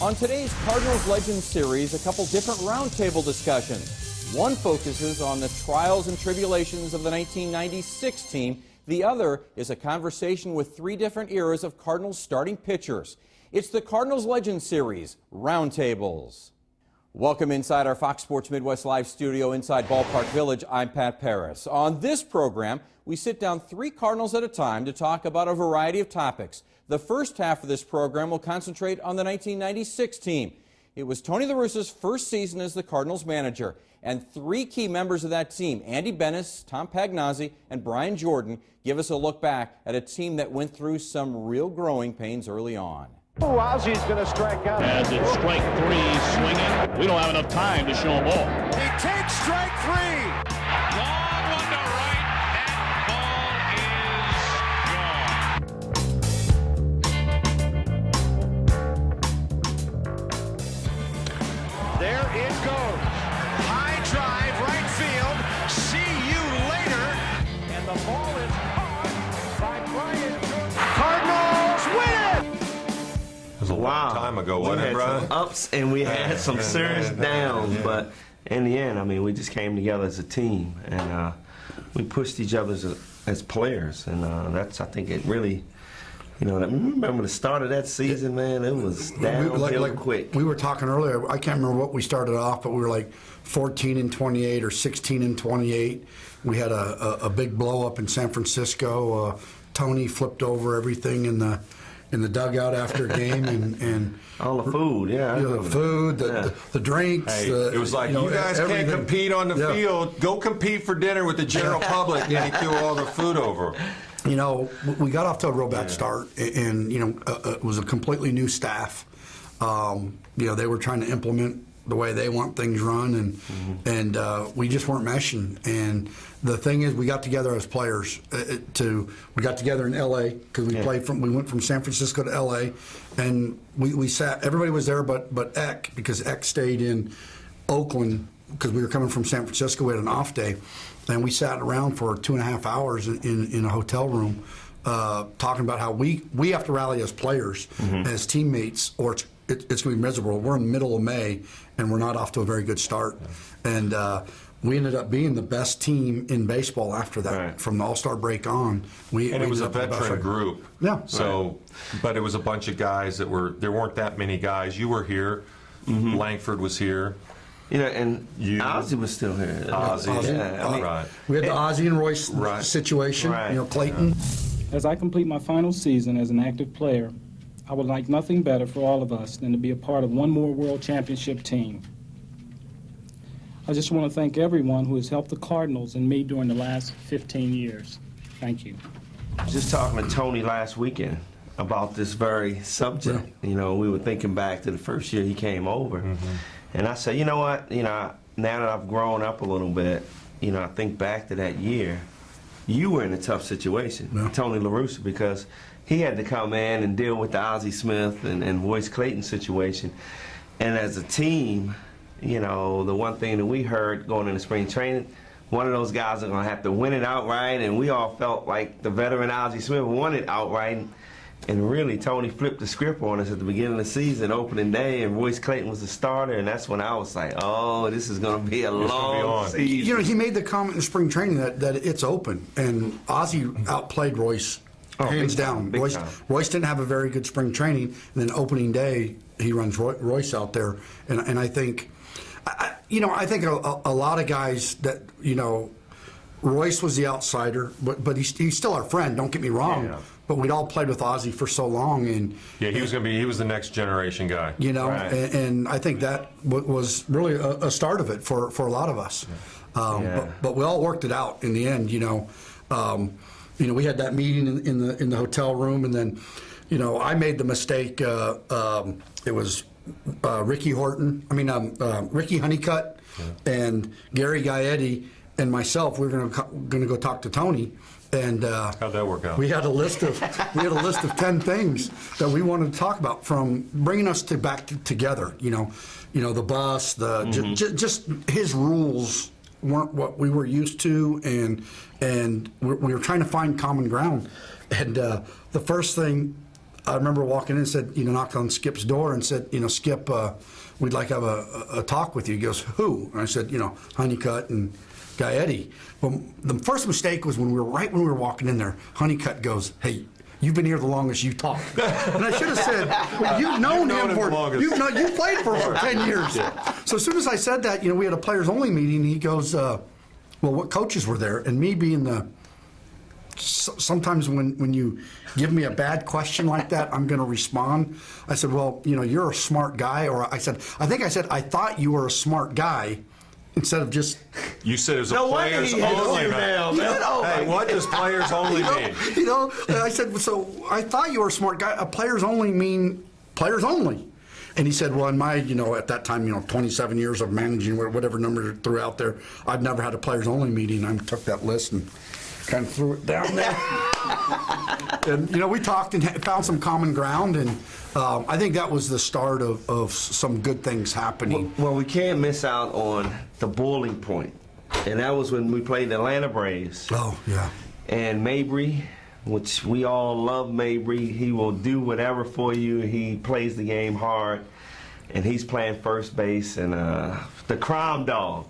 On today's Cardinals Legends series, a couple different roundtable discussions. One focuses on the trials and tribulations of the 1996 team. The other is a conversation with three different eras of Cardinals starting pitchers. It's the Cardinals Legends series, Roundtables. Welcome inside our Fox Sports Midwest Live studio inside Ballpark Village. I'm Pat Paris. On this program, we sit down three Cardinals at a time to talk about a variety of topics. The first half of this program will concentrate on the 1996 team. It was Tony La Russa's first season as the Cardinals manager, and three key members of that team, Andy Bennis, Tom Pagnozzi, and Brian Jordan, give us a look back at a team that went through some real growing pains early on. Oh, Ozzy's going to strike out. As it's strike three swinging. We don't have enough time to show them all. He takes strike three. Long one to right. That ball is gone. There it goes. High drive, right field. See you later. And the ball is caught by Brian Jordan. Cardinals win it! It was a long time ago, wasn't it, Brian? We had some ups and we had some serious downs, but in the end, I mean, we just came together as a team, and we pushed each other as players, and that's, I think, it really, you know, remember the start of that season, man, it was downhill quick. We were talking earlier, I can't remember what we started off, but we were like 14-28 or 16-28. We had a big blow up in San Francisco. Tony flipped over everything in the dugout after a game, and all the food, the food, the drinks. Hey, it was like, you guys can't compete on the field. Go compete for dinner with the general public. And he threw all the food over. You know, we got off to a real bad start, and you know, it was a completely new staff. You know, they were trying to implement the way they want things run, and we just weren't meshing. And the thing is, we got together as players. We got together in L.A. because we went from San Francisco to L.A. and we sat. Everybody was there, but Eck, because Eck stayed in Oakland because we were coming from San Francisco. We had an off day, and we sat around for 2.5 hours in a hotel room talking about how we have to rally as players, as teammates, or it's going to be miserable. We're in the middle of May, and we're not off to a very good start. And we ended up being the best team in baseball after that, from the All-Star break on. And it was a veteran group. Yeah. So, but it was a bunch of guys there weren't that many guys. You were here. Langford was here. You know, and Ozzy was still here. Ozzy. Yeah, I mean, right. We had the Ozzy and Royce situation. You know, Clayton. As I complete my final season as an active player, I would like nothing better for all of us than to be a part of one more World Championship team. I just want to thank everyone who has helped the Cardinals and me during the last 15 years. Thank you. Just talking to Tony last weekend about this very subject. You know, we were thinking back to the first year he came over. And I said, you know what, you know, now that I've grown up a little bit, you know, I think back to that year, you were in a tough situation, Tony La Russa, because he had to come in and deal with the Ozzie Smith and Royce Clayton situation. And as a team, you know, the one thing that we heard going into spring training, one of those guys are going to have to win it outright, and we all felt like the veteran Ozzie Smith won it outright. And really, Tony flipped the script on us at the beginning of the season, opening day, and Royce Clayton was the starter, and that's when I was like, oh, this is going to be a long season. You know, he made the comment in spring training that it's open, and Ozzie outplayed Royce hands down. Royce didn't have a very good spring training, and then opening day, he runs Royce out there. And I think, you know, I think a lot of guys that, you know, Royce was the outsider, but he's still our friend, don't get me wrong. But we'd all played with Ozzie for so long, and he was the next generation guy. You know, and I think that was really a start of it for a lot of us. But we all worked it out in the end. You know, we had that meeting in the hotel room, and then, you know, I made the mistake. It was Ricky Honeycutt, and Gary Gaetti and myself. We were going to go talk to Tony. And how'd that work out? We had a list of 10 things that we wanted to talk about, from bringing us back together. You know, the bus, just his rules weren't what we were used to, and we were trying to find common ground. And the first thing I remember walking in and said, knocked on Skip's door and said, Skip, we'd like to have a talk with you. He goes, who? And I said, Honeycutt and Guy Eddie. Well, the first mistake was when we were walking in there, Honeycutt goes, hey, you've been here the longest, you talk. And I should have said, well, you've known him you played for 10 years. Yeah. So as soon as I said that, we had a players only meeting, he goes, well, what coaches were there? And me being sometimes when you give me a bad question like that, I'm going to respond. I said, well, you're a smart guy. Or I thought you were a smart guy. Instead of just... You said it was a players only. Hey, what does players only mean? I said, so I thought you were a smart guy. Players only mean players only. And he said, well, in my, at that time, 27 years of managing, whatever number threw out there, I've never had a players only meeting. I took that list and kind of threw it down there. And, we talked and found some common ground, and I think that was the start of some good things happening. Well, we can't miss out on the boiling point, and that was when we played the Atlanta Braves. Oh, yeah. And Mabry, which we all love Mabry, he will do whatever for you. He plays the game hard, and he's playing first base, and the crime dog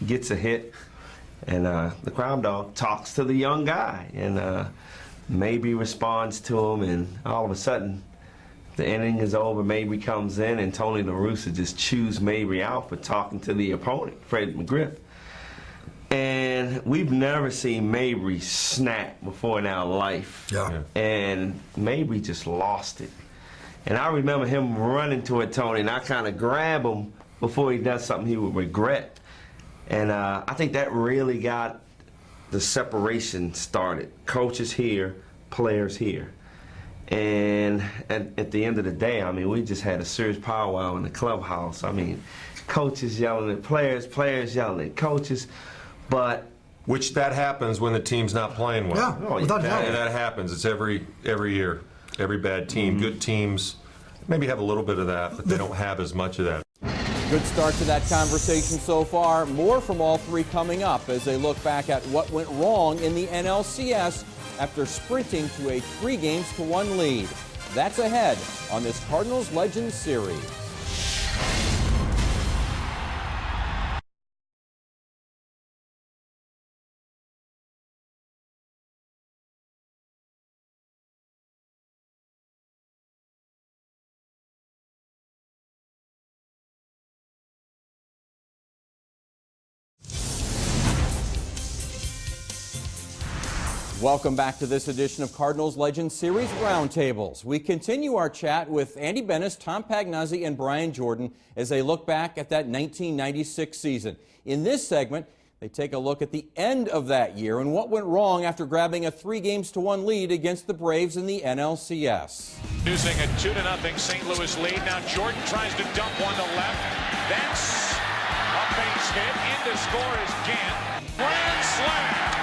gets a hit. And the crime dog talks to the young guy, and Mabry responds to him, and all of a sudden, the inning is over. Mabry comes in, and Tony La Russa just chews Mabry out for talking to the opponent, Fred McGriff. And we've never seen Mabry snap before in our life. Yeah. And Mabry just lost it. And I remember him running toward Tony, and I kind of grab him before he does something he would regret. And I think that really got the separation started. Coaches here, players here. And at the end of the day, I mean, we just had a serious powwow in the clubhouse. I mean, coaches yelling at players, players yelling at coaches, but... Which that happens when the team's not playing well. Yeah, without doubt. That happens. It's every year. Every bad team. Good teams maybe have a little bit of that, but they don't have as much of that. Good start to that conversation so far. More from all three coming up as they look back at what went wrong in the NLCS after sprinting to a 3-1 lead. That's ahead on this Cardinals Legends series. Welcome back to this edition of Cardinals Legends Series Roundtables. We continue our chat with Andy Bennis, Tom Pagnozzi, and Brian Jordan as they look back at that 1996 season. In this segment, they take a look at the end of that year and what went wrong after grabbing a 3-1 lead against the Braves in the NLCS. Using a 2-0 St. Louis lead. Now Jordan tries to dump one to left. That's a base hit. In to score is Gant. Grand slam.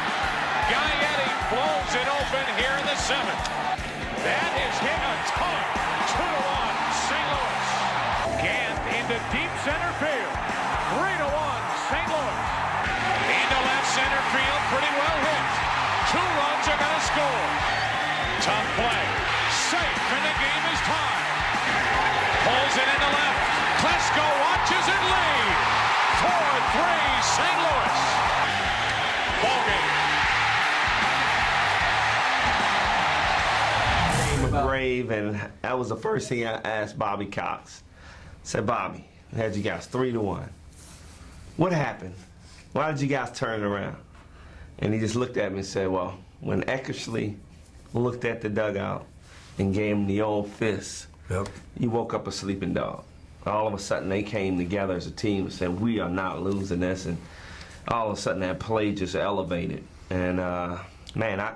Guy Eddie blows it open here in the 7th. That is hit a ton. 2-1 St. Louis. Gant into deep center field. 3-1 St. Louis. Into left center field, pretty well hit. 2 runs are going to score. Tough play. Safe, and the game is tied. Pulls it into left. Klesko watches it lead. 4-3 St. Louis. Ball game. Grave, and that was the first thing I asked Bobby Cox. I said, Bobby, I had you guys 3-1. What happened? Why did you guys turn it around? And he just looked at me and said, well, when Eckersley looked at the dugout and gave him the old fist, you woke up a sleeping dog. All of a sudden, they came together as a team and said, we are not losing this. And all of a sudden, that play just elevated. And, man,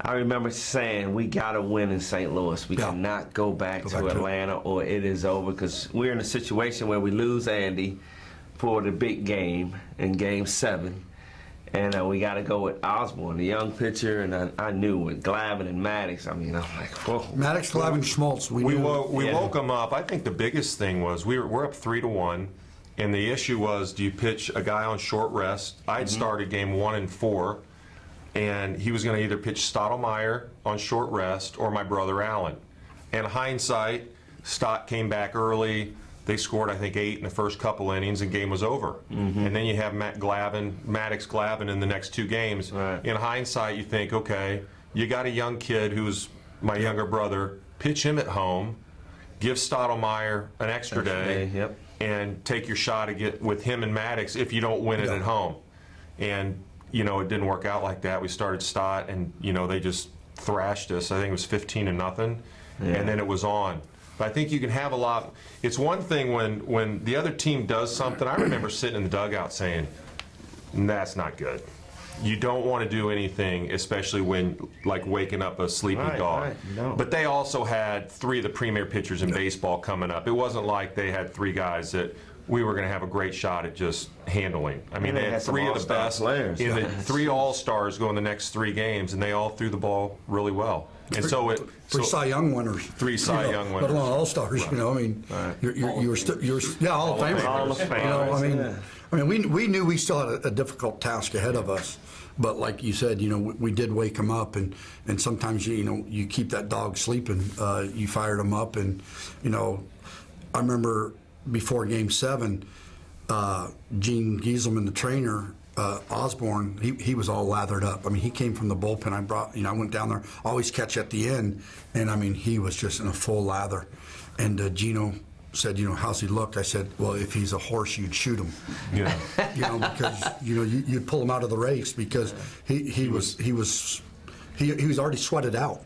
I remember saying, we got to win in St. Louis. We cannot go back to Atlanta or it is over, because we're in a situation where we lose Andy for the big game in Game 7. And we got to go with Osborne, the young pitcher, and I knew with Glavine and Maddox. I mean, I'm like, whoa. Maddox, Glavine, Schmaltz. We woke them up. I think the biggest thing was we're up 3-1, and the issue was, do you pitch a guy on short rest? I'd started Game 1 and 4. And he was going to either pitch Stottlemyre on short rest or my brother Allen. And hindsight, Stott came back early. They scored, I think, 8 in the first couple innings, and game was over. And then you have Maddox Glavin in the next 2 games. Right. In hindsight, you think, okay, you got a young kid who's my younger brother. Pitch him at home. Give Stottlemyre an extra day. Yep. And take your shot with him and Maddox if you don't win it at home. And, you know, it didn't work out like that. We started Stott, and, you know, they just thrashed us. I think it was 15-0, and then it was on. But I think you can have a lot. It's one thing when the other team does something. I remember sitting in the dugout saying, that's not good. You don't want to do anything, especially when, like, waking up a sleeping dog. Right. No. But they also had 3 of the premier pitchers in baseball coming up. It wasn't like they had 3 guys that we were going to have a great shot at just handling. I mean, they had 3 of the best players. in the 3 all-stars going the next 3 games, and they all threw the ball really well. And so Three Cy Young winners. 3 Cy Young winners. Let alone all-stars, you know, I mean, you're Hall of Famers. Hall of Famers. You know, I mean, we knew we still had a difficult task ahead of us. But like you said, you know, we did wake him up, and sometimes, you know, you keep that dog sleeping. You fired him up, and, you know, I remember before Game 7, Gene Gieselman, the trainer, Osborne, he was all lathered up. I mean, he came from the bullpen. I went down there, always catch at the end, and I mean, he was just in a full lather. And Gino said, you know, how's he look? I said, well, if he's a horse, you'd shoot him. Yeah. You know, because, you know, you'd pull him out of the race because he was already sweated out.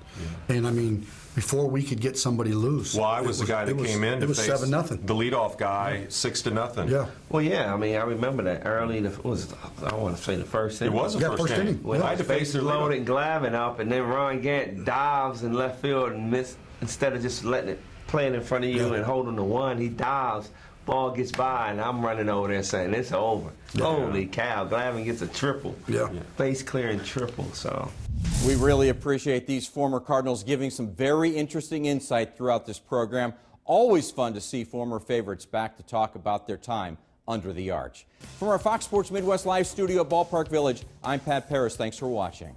Yeah. And I mean, before we could get somebody loose. Well, I was the guy that came in to face 7-0. The leadoff guy, 6-0. Yeah. Well, yeah. I mean, I remember that early. I want to say the first inning. It was the first inning. When I had to face the loaded Glavin up, and then Ron Gant dives in left field and miss instead of just letting it playing in front of you and holding the 1. He dives. Ball gets by, and I'm running over there saying, it's over. Yeah. Holy cow, Glavin gets a triple. Yeah. Base clearing triple, so. We really appreciate these former Cardinals giving some very interesting insight throughout this program. Always fun to see former favorites back to talk about their time under the arch. From our Fox Sports Midwest Live studio at Ballpark Village, I'm Pat Paris. Thanks for watching.